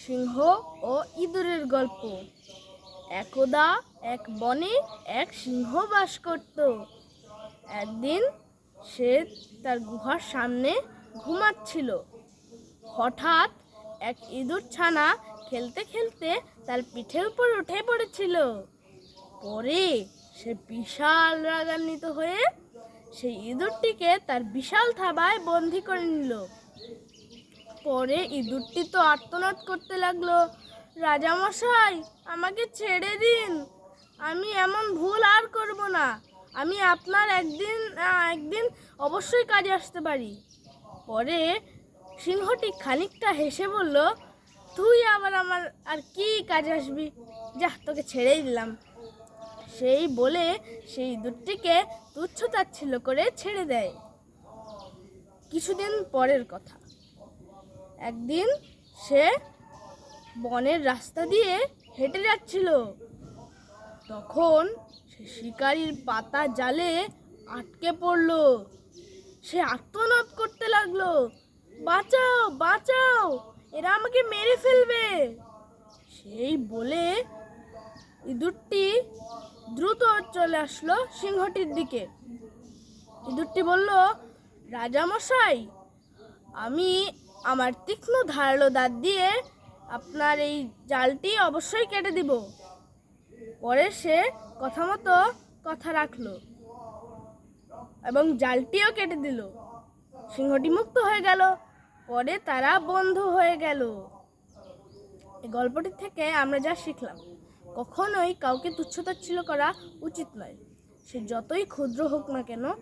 সিংহ ও ইঁদুরের গল্প। একদা এক বনে এক সিংহ বাস করত। একদিন সে তার গুহার সামনে ঘুমাচ্ছিল। হঠাৎ এক ইঁদুর ছানা খেলতে খেলতে তার পিঠের উপর উঠে পড়েছিল। পরে সে বিশাল রাগান্বিত হয়ে সেই ইঁদুরটিকে তার বিশাল থাবায় বন্দি করে নিল। পরে ইঁদুরটি তো আর্তনাদ করতে লাগলো, রাজামশাই, আমাকে ছেড়ে দিন, আমি এমন ভুল আর করব না, আমি আপনার একদিন অবশ্যই কাজে আসতে পারি। পরে সিংহটি খানিকটা হেসে বলল, তুই আবার আমার আর কি কাজে আসবি, যা, তোকে ছেড়েই দিলাম। সেই বলে সেই ইঁদুরটিকে তুচ্ছ-তাচ্ছিল্য করে ছেড়ে দেয়। কিছুদিন পরের কথা। একদিন সে বনের রাস্তা দিয়ে হেঁটে যাচ্ছিল। তখন সে শিকারির পাতা জালে আটকে পড়ল। সে আর্তনাদ করতে লাগলো, বাঁচাও বাঁচাও, এরা আমাকে মেরে ফেলবে। সেই বলে ইঁদুরটি দ্রুত চলে আসলো সিংহটির দিকে। ইঁদুরটি বলল, রাজামশাই, আমি আমার তীক্ষ্ণ ধারালো দাঁত দিয়ে আপনার এই জালটি অবশ্যই কেটে দিব। পরে সে কথা মতো কথা রাখলো এবং জালটিও কেটে দিল। সিংহটি মুক্ত হয়ে গেল। পরে তারা বন্ধু হয়ে গেল। এই গল্পটি থেকে আমরা যা শিখলাম, কখনোই কাউকে তুচ্ছ-তাচ্ছিল্য করা উচিত নয়। সে যতই ক্ষুদ্র হোক না কেন,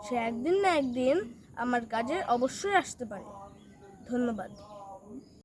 সে একদিন না একদিন আমার কাজে অবশ্যই আসতে পারে। ধন্যবাদ।